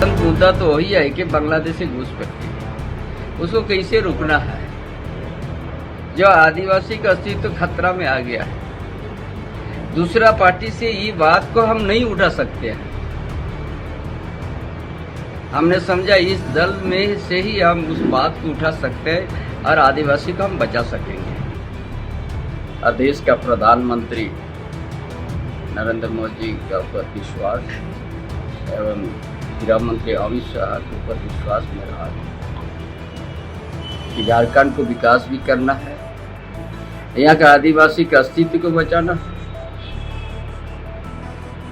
मुद्दा तो वही है कि बांग्लादेशी घुसपैठी उसको कैसे रुकना है। जो आदिवासी का अस्तित्व खतरा में आ गया है, दूसरा पार्टी से ये बात को हम नहीं उठा सकते हैं। हमने समझा इस दल में से ही हम उस बात को उठा सकते हैं और आदिवासी को हम बचा सकेंगे। और देश का प्रधानमंत्री नरेंद्र मोदी के ऊपर विश्वास एवं गृह मंत्री अमित शाह के ऊपर विश्वास में रहा कि झारखंड को विकास भी करना है, यहाँ का आदिवासी के अस्तित्व को बचाना,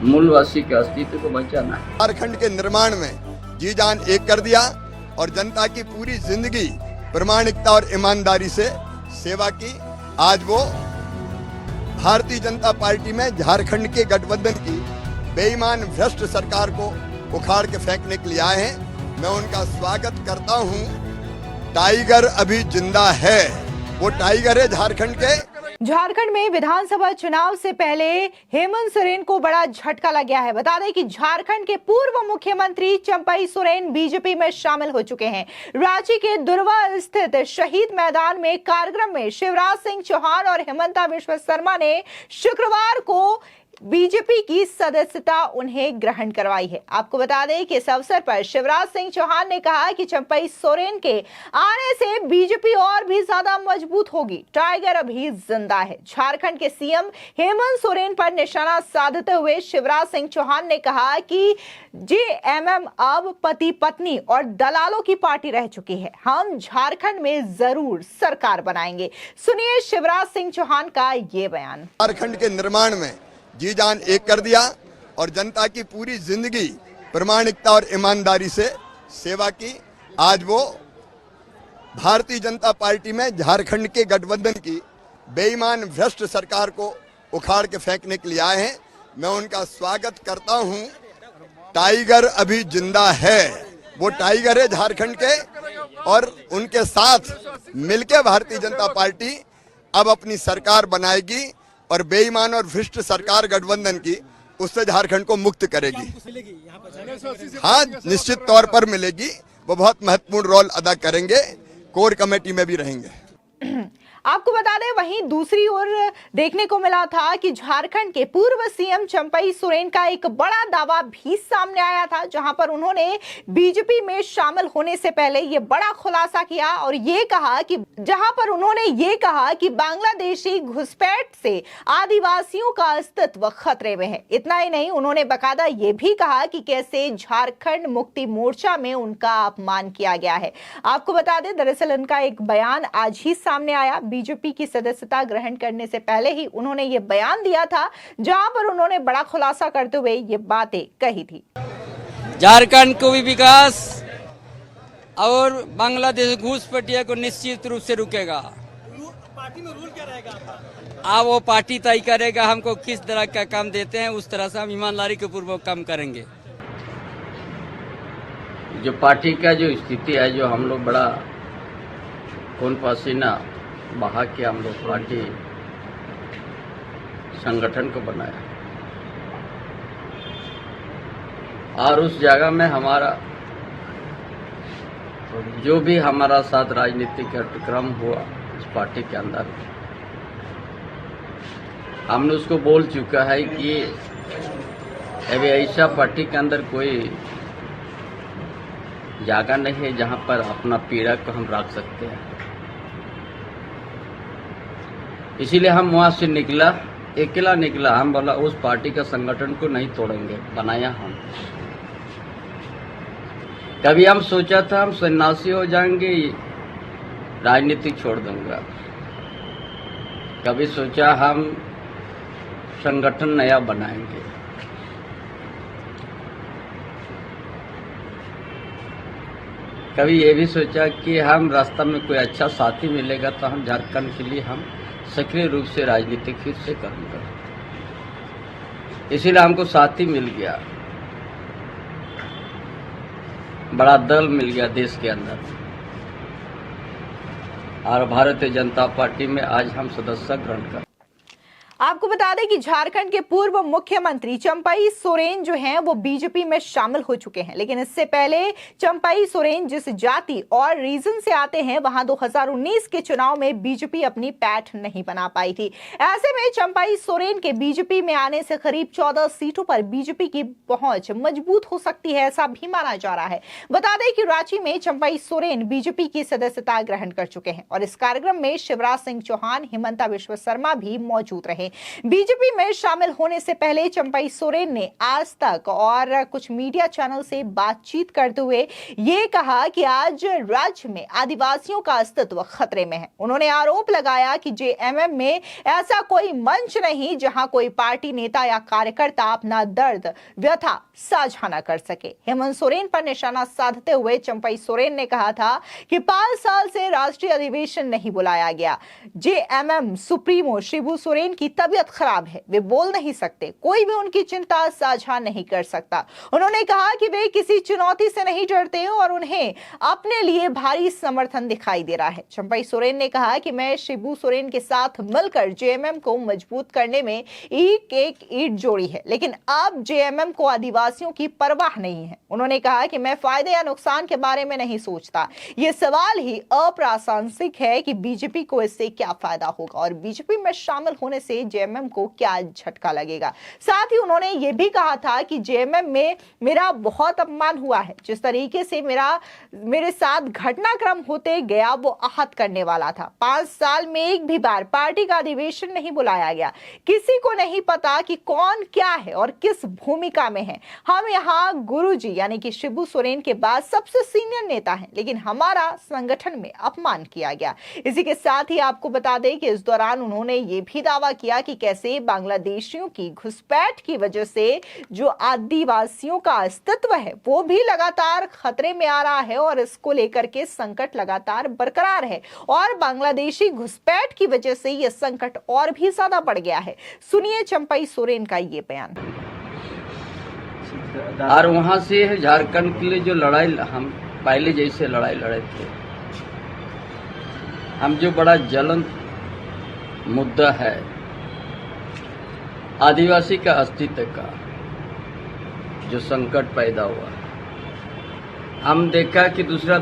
मूलवासी के अस्तित्व को बचाना है। झारखंड के निर्माण में जी जान एक कर दिया और जनता की पूरी जिंदगी प्रामाणिकता और ईमानदारी से सेवा की। आज वो भारतीय जनता पार्टी में झारखंड के गठबंधन की बेईमान भ्रष्ट सरकार को उखाड़ के फेंकने के लिए आए हैं। मैं उनका स्वागत करता हूं। टाइगर अभी जिंदा है, वो टाइगर है झारखंड के। झारखंड में विधानसभा चुनाव से पहले हेमंत सोरेन को बड़ा झटका लग गया है। बता दें कि झारखंड के पूर्व मुख्यमंत्री चंपई सोरेन बीजेपी में शामिल हो चुके हैं। रांची के दुर्वा स्थित शहीद मैदान में कार्यक्रम में शिवराज सिंह चौहान और हेमंता बिस्वा शर्मा ने शुक्रवार को बीजेपी की सदस्यता उन्हें ग्रहण करवाई है। आपको बता दें कि इस अवसर पर शिवराज सिंह चौहान ने कहा कि चंपई सोरेन के आने से बीजेपी और भी ज्यादा मजबूत होगी। टाइगर अभी जिंदा है। झारखंड के सीएम हेमंत सोरेन पर निशाना साधते हुए शिवराज सिंह चौहान ने कहा कि जेएमएम अब पति पत्नी और दलालों की पार्टी रह चुकी है। हम झारखंड में जरूर सरकार बनाएंगे। सुनिए शिवराज सिंह चौहान का ये बयान। झारखंड के निर्माण में जी जान एक कर दिया और जनता की पूरी जिंदगी प्रामाणिकता और ईमानदारी से सेवा की। आज वो भारतीय जनता पार्टी में झारखंड के गठबंधन की बेईमान भ्रष्ट सरकार को उखाड़ के फेंकने के लिए आए हैं। मैं उनका स्वागत करता हूं। टाइगर अभी जिंदा है, वो टाइगर है झारखंड के और उनके साथ मिलकर भारतीय जनता पार्टी अब अपनी सरकार बनाएगी और बेईमान और भ्रष्ट सरकार गठबंधन की उससे झारखंड को मुक्त करेगी। हाँ, निश्चित तौर पर मिलेगी। वो बहुत महत्वपूर्ण रोल अदा करेंगे, कोर कमेटी में भी रहेंगे। आपको बता दें वहीं दूसरी ओर देखने को मिला था कि झारखंड के पूर्व सीएम चंपई सोरेन का एक बड़ा दावा भी सामने आया था, जहां पर उन्होंने बीजेपी में शामिल होने से पहले ये बड़ा खुलासा किया और ये कहा कि बांग्लादेशी घुसपैठ से आदिवासियों का अस्तित्व खतरे में है। इतना ही नहीं, उन्होंने बकायदा ये भी कहा कि कैसे झारखंड मुक्ति मोर्चा में उनका अपमान किया गया है। आपको बता दें दरअसल उनका एक बयान आज ही सामने आया। बीजेपी की सदस्यता ग्रहण करने से पहले ही उन्होंने ये बयान दिया था, जहां पर उन्होंने बड़ा खुलासा करते हुए ये बातें कही थी। झारखंड को भी विकास और बांग्लादेश घुसपैठिया को निश्चित रूप से रुकेगा। पार्टी में रूल क्या रहेगा आपका? अब वो पार्टी तय करेगा हमको किस तरह का काम देते हैं, उस तरह से हम ईमानदारी के पूर्वक काम करेंगे। जो पार्टी का जो स्थिति है, जो हम लोग बड़ा खून पसीना बहा के हम लोग पार्टी संगठन को बनाया और उस जगह में हमारा जो भी हमारा साथ राजनीतिक कार्यक्रम हुआ इस पार्टी के अंदर, हमने उसको बोल चुका है कि अभी ऐसा पार्टी के अंदर कोई जगह नहीं है जहां पर अपना पीड़ा को हम रख सकते हैं। इसीलिए हम वहां से अकेला निकला। हम बोला उस पार्टी का संगठन को नहीं तोड़ेंगे, बनाया हम। कभी हम सोचा था हम सन्यासी हो जाएंगे, राजनीतिक छोड़ दूंगा। कभी सोचा हम संगठन नया बनाएंगे। कभी ये भी सोचा कि हम रास्ता में कोई अच्छा साथी मिलेगा तो हम झारखंड के लिए हम सक्रिय रूप से राजनीतिक फिर से करूंगा। इसीलिए हमको साथी मिल गया, बड़ा दल मिल गया देश के अंदर और भारतीय जनता पार्टी में आज हम सदस्य ग्रहण कर। आपको बता दें कि झारखंड के पूर्व मुख्यमंत्री चंपई सोरेन जो हैं वो बीजेपी में शामिल हो चुके हैं, लेकिन इससे पहले चंपई सोरेन जिस जाति और रीजन से आते हैं वहां 2019 के चुनाव में बीजेपी अपनी पैठ नहीं बना पाई थी। ऐसे में चंपई सोरेन के बीजेपी में आने से करीब 14 सीटों पर बीजेपी की पहुंच मजबूत हो सकती है, ऐसा भी माना जा रहा है। बता दें कि रांची में चंपई सोरेन बीजेपी की सदस्यता ग्रहण कर चुके हैं और इस कार्यक्रम में शिवराज सिंह चौहान, हिमंता बिश्व शर्मा भी मौजूद रहे। बीजेपी में शामिल होने से पहले चंपई सोरेन ने आज तक और कुछ मीडिया चैनल से बातचीत करते हुए ये कहा कि आज राज्य में आदिवासियों का अस्तित्व खतरे में है। उन्होंने आरोप लगाया कि जेएमएम में ऐसा कोई मंच नहीं जहां कोई पार्टी नेता या कार्यकर्ता अपना दर्द व्यथा साझा न कर सके। हेमंत सोरेन पर निशाना साधते हुए चंपई सोरेन ने कहा था कि 5 साल से राष्ट्रीय अधिवेशन नहीं बुलाया गया। जेएमएम सुप्रीमो शिबू सोरेन की तबीयत खराब है, वे बोल नहीं सकते, कोई भी उनकी चिंता साझा नहीं कर सकता। उन्होंने कहा कि वे किसी चुनौती से नहीं डरते और उन्हें अपने लिए भारी समर्थन दिखाई दे रहा है। चंपई सोरेन ने कहा कि मैं शिबू सोरेन के साथ मिलकर जेएमएम को मजबूत करने में एक ईंट जोड़ी है, लेकिन अब जेएमएम को आदिवासियों की परवाह नहीं है। उन्होंने कहा कि मैं फायदे या नुकसान के बारे में नहीं सोचता, ये सवाल ही अप्रासंगिक है कि बीजेपी को इससे क्या फायदा होगा और बीजेपी में शामिल होने से जेएमएम को क्या झटका लगेगा। साथ ही उन्होंने ये भी कहा था कि जेएमएम में मेरा बहुत अपमान हुआ है, जिस तरीके से मेरे साथ घटनाक्रम होते गया वो आहत करने वाला था। 5 साल में एक भी बार पार्टी का अधिवेशन नहीं बुलाया गया, किसी को नहीं पता कि कौन क्या है और किस भूमिका में है। हम यहाँ गुरुजी यानी कि शिबू सोरेन के बाद सबसे सीनियर नेता हैं, लेकिन हमारा संगठन में अपमान किया गया। इसी के साथ ही आपको बता दें कि इस दौरान उन्होंने ये भी दावा किया कि कैसे बांग्लादेशियों की घुसपैठ की वजह से जो आदिवासियों का अस्तित्व है वो भी लगातार खतरे में आ रहा है और इसको लेकर के संकट लगातार बरकरार है और बांग्लादेशी घुसपैठ की वजह से यह संकट और भी ज्यादा बढ़ गया है। सुनिए चंपई सोरेन का ये बयान। और वहां से झारखंड के लिए जो लड़ाई हम पहले जैसे लड़ाई लड़े थे, हम जो बड़ा ज्वलंत मुद्दा है आदिवासी का अस्तित्व का जो संकट पैदा हुआ, हम देखा कि दूसरा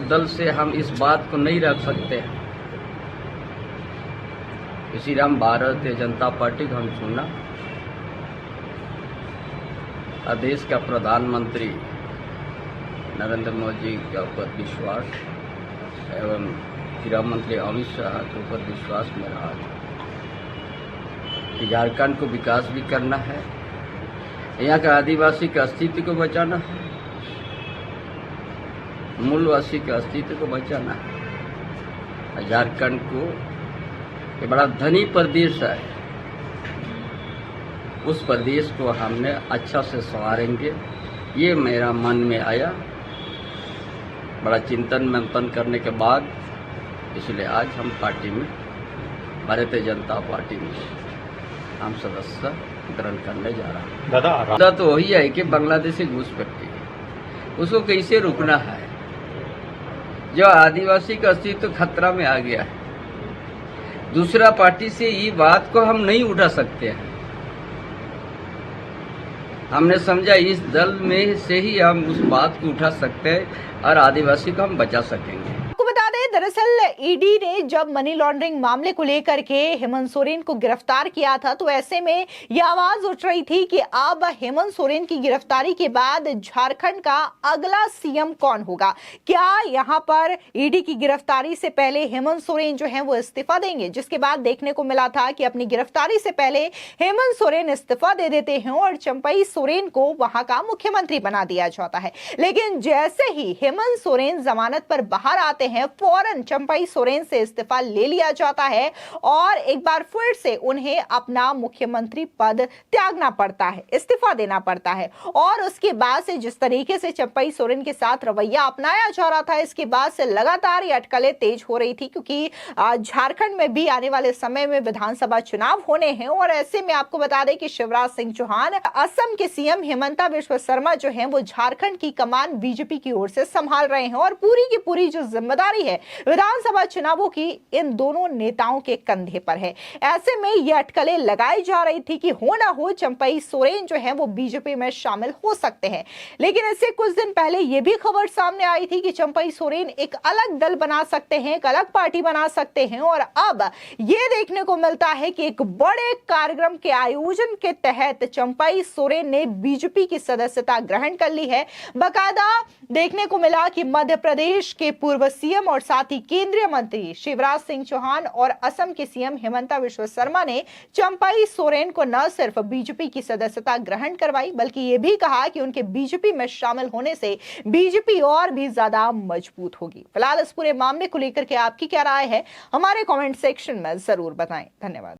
दल से हम इस बात को नहीं रख सकते हैं। इसी हम भारतीय जनता पार्टी को हम चुना और देश का प्रधानमंत्री नरेंद्र मोदी जी के ऊपर विश्वास एवं गृह मंत्री अमित शाह के ऊपर विश्वास में रहा कि झारखंड को विकास भी करना है, यहाँ का आदिवासी के अस्तित्व को बचाना है, मूलवासी के अस्तित्व को बचाना है। झारखंड को एक बड़ा धनी प्रदेश है, उस प्रदेश को हमने अच्छा से संवारेंगे, ये मेरा मन में आया। बड़ा चिंतन मंथन करने के बाद इसलिए आज हम पार्टी में, भारतीय जनता पार्टी में हम सदस्य ग्रहण करने जा रहा है। दादा तो वही है कि बांग्लादेशी घुसपैठी उसको कैसे रुकना है। जो आदिवासी का अस्तित्व खतरा में आ गया है, दूसरा पार्टी से ये बात को हम नहीं उठा सकते हैं। हमने समझा इस दल में से ही हम उस बात को उठा सकते हैं और आदिवासी को हम बचा सकेंगे। आपको बता दें, दरअसल ईडी ने जब मनी लॉन्ड्रिंग मामले को लेकर के हेमंत सोरेन को गिरफ्तार किया था तो ऐसे में यह आवाज उठ रही थी कि अब हेमंत सोरेन की गिरफ्तारी के बाद झारखंड का अगला सीएम कौन होगा। क्या यहां पर ईडी की गिरफ्तारी से पहले हेमंत सोरेन जो है वो इस्तीफा देंगे, जिसके बाद देखने को मिला था कि अपनी गिरफ्तारी से पहले हेमंत सोरेन इस्तीफा दे देते हैं और चंपई सोरेन को वहां का मुख्यमंत्री बना दिया जाता है। लेकिन जैसे ही हेमंत सोरेन जमानत पर बाहर आते हैं फौरन चंपई सोरेन से इस्तीफा ले लिया जाता है और एक बार फिर से उन्हें अपना मुख्यमंत्री पद त्यागना पड़ता है, इस्तीफा देना पड़ता है। और उसके बाद से जिस तरीके से चंपई सोरेन के साथ रवैया अपनाया जा रहा था, इसके बाद से लगातार ये अटकलें तेज हो रही थी, क्योंकि झारखंड में भी आने वाले समय में विधानसभा चुनाव होने हैं और ऐसे में आपको बता दें कि शिवराज सिंह चौहान, असम के सीएम हिमंता बिश्व शर्मा जो है वो झारखंड की कमान बीजेपी की ओर से संभाल रहे हैं और पूरी की पूरी जो जिम्मेदारी है विधानसभा चुनावों की इन दोनों नेताओं के कंधे पर है। ऐसे में यह अटकलें लगाई जा रही थी कि हो ना हो चंपई सोरेन जो है वो बीजेपी में शामिल हो सकते हैं। लेकिन इससे कुछ दिन पहले यह भी खबर सामने आई थी कि चंपई सोरेन एक अलग दल बना सकते हैं, एक अलग पार्टी बना सकते हैं। और अब यह देखने को मिलता है कि एक बड़े कार्यक्रम के आयोजन के तहत चंपई सोरेन ने बीजेपी की सदस्यता ग्रहण कर ली है। बाकायदा देखने को मिला कि मध्य प्रदेश के पूर्व सीएम और साथ ही केंद्रीय मंत्री शिवराज सिंह चौहान और असम के सीएम हिमंता बिस्वा शर्मा ने चंपई सोरेन को न सिर्फ बीजेपी की सदस्यता ग्रहण करवाई बल्कि यह भी कहा कि उनके बीजेपी में शामिल होने से बीजेपी और भी ज्यादा मजबूत होगी। फिलहाल इस पूरे मामले को लेकर के आपकी क्या राय है, हमारे कमेंट सेक्शन में जरूर बताएं। धन्यवाद।